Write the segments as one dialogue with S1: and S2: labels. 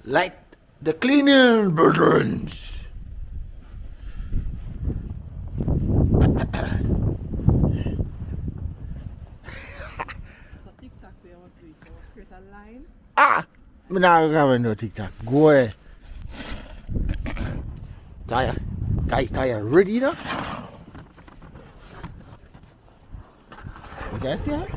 S1: like the cleaning brethrens.
S2: So TikTok say I want to do it. So I create a line.
S1: Ah, me not gonna no TikTok. Go ahead. Tire, guys, tire ready now. You guys see her?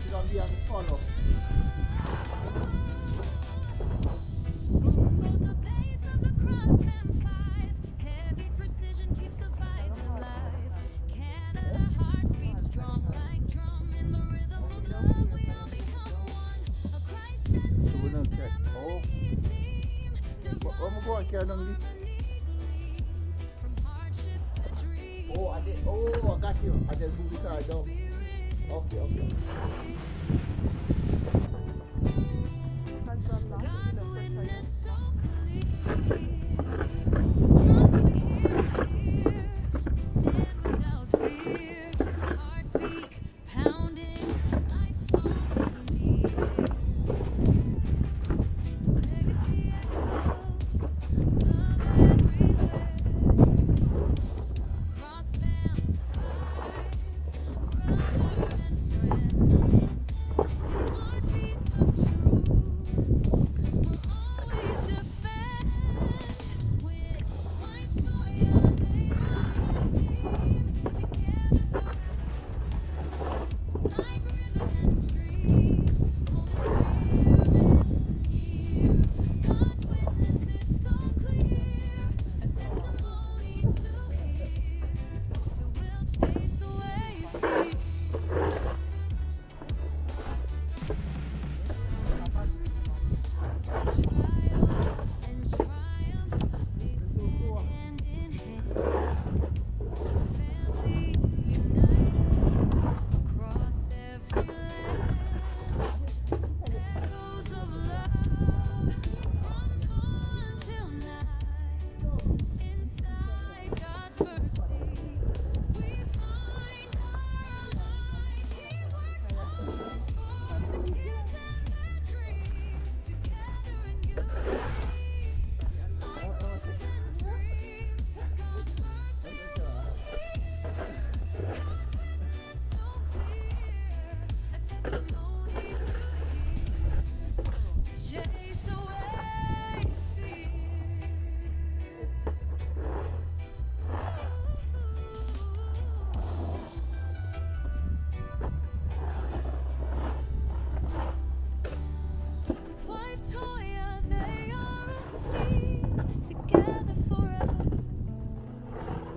S1: She's gonna be on the phone up.
S3: Boom goes the bass of the cross fam 5. Heavy precision keeps the vibes alive. Canada hearts beat strong like drum. In the rhythm of love we all become one. A
S1: So we don't
S3: Christ-centered
S1: care. Oh,
S3: family team.
S1: where am I going? Carry down this.
S3: Gleams from hardships to dreams.
S1: Oh, I did. Oh, I got you. I just moved the car down. Okay, okay.
S3: God's witness so clear. Drums we hear clear. We stand without fear. Heartbeat pounding. Life song in the air. Legacy echoes. Love everywhere. Cross fam 5. Brother and friend. These heartbeats of truth will always defend. With wife, Toya, they are a team. Together like rivers and streams. Holy Spirit's here. God's witness is so clear. A testimony to hear. To will chase away fear. Trials and triumphs, we stand hand in hand. Family united across every land. Echoes of love from dawn till night. Inside God's mercy, we find our light. He works for the kids and their dreams. Together in unity, like rivers and streams. God's mercy is so clear. A testimony to chase away fear. With wife Toya, they are a team. Together forever,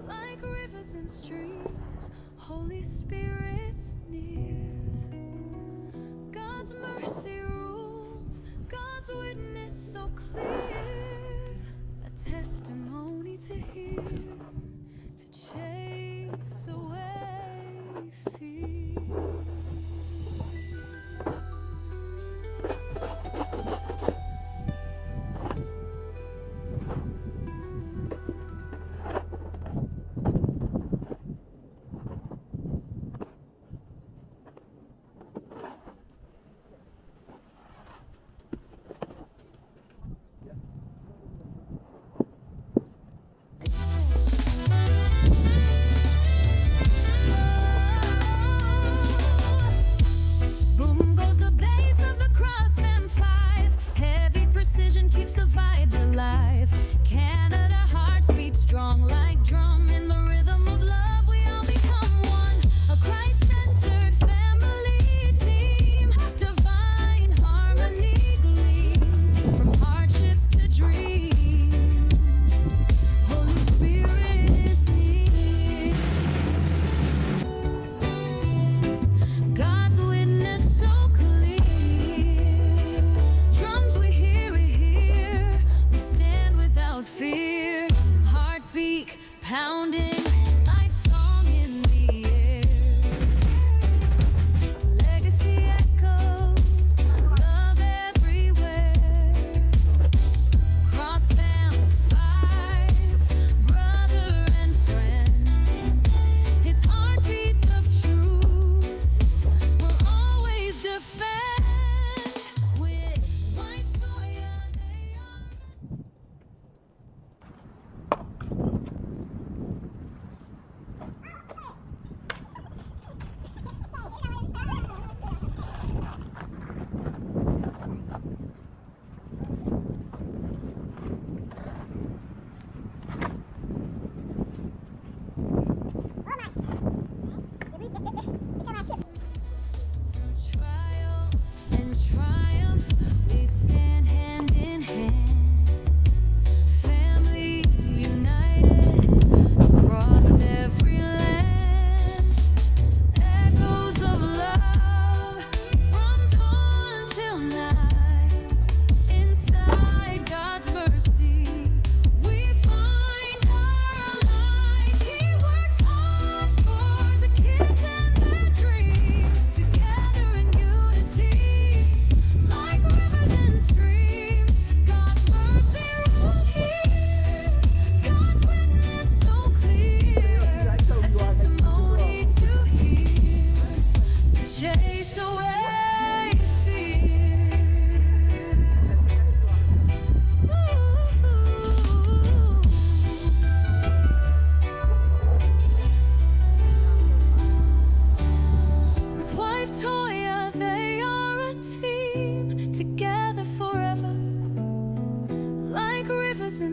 S3: like rivers and streams. Holy Spirit's near. God's mercy rules. God's witness so clear. A testimony to hear. To chase away fear.
S1: Yeah.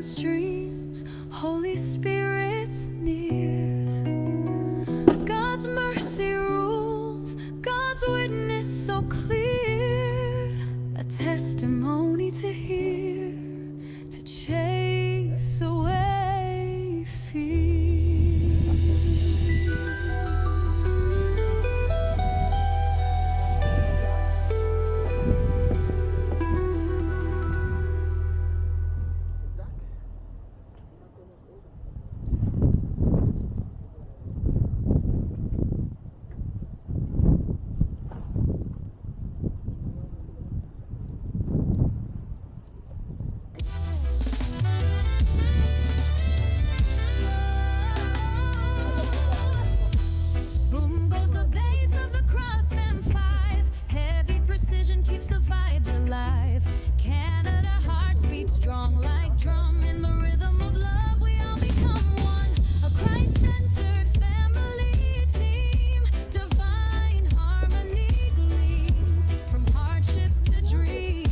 S3: and streams, Holy Spirit's near. God's mercy rules, God's witness so clear, a testimony to hear, to chase away fear. Boom goes the bass of the Crossman 5. Heavy precision keeps the vibes alive. Canada hearts beat strong like drum. In the rhythm of love, we all become one. A Christ-centered family team. Divine harmony gleams from hardships to dreams.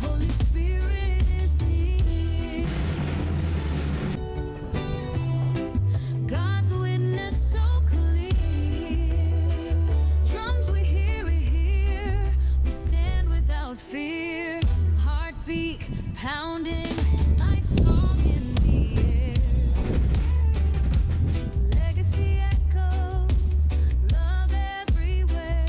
S3: Holy Spirit is near. God's witness so clear. Drums we hear it here. We stand without fear. Heartbeat pounding, life song in the air. Legacy echoes, love everywhere.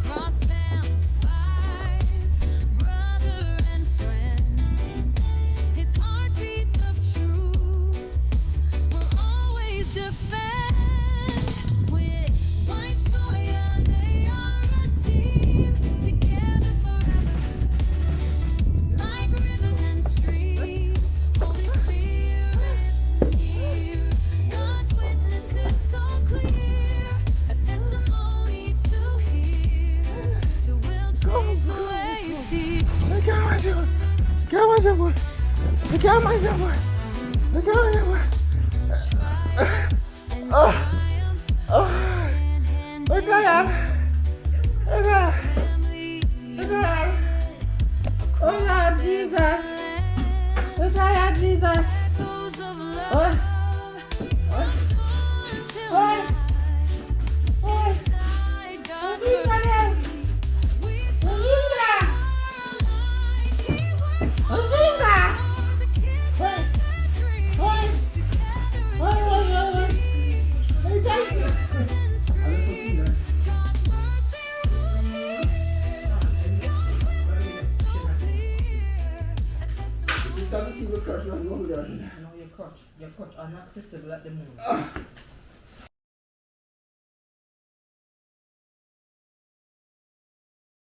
S3: Cross fam 5, brother and friend. His heartbeats of truth will always defend. With wife Toya, they are a team, together forever, like rivers and streams. Holy Spirit's here. God's witness is so clear, a testimony to hear, to will chase away fear.
S1: Look at myself. Look at myself. Look at myself. Look at myself.
S3: And
S1: Oh.
S3: triumphs
S1: Oh.
S3: hand in
S1: Look at that. Look at that.
S3: family.
S1: Look at that. Oh Lord Jesus. Look at that, Jesus.
S3: Echoes of love.
S1: Oh.
S3: Till
S1: Oh.
S3: night.
S1: Oh.
S3: Inside God's
S1: Look at that.
S3: mercy, we
S1: Look at
S3: alive. He works
S1: that.
S3: all
S1: Look at that.
S3: for the kids
S1: Oh.
S3: and their dreams.
S1: Oh.
S3: Together in
S1: Oh.
S3: unity,
S1: Hey, thank you.
S3: rivers and streams. God's mercy rules. God's witness so clear. A testimony.
S1: You can't keep the curse on over there.
S2: No, your crutch unaccessible at the moment.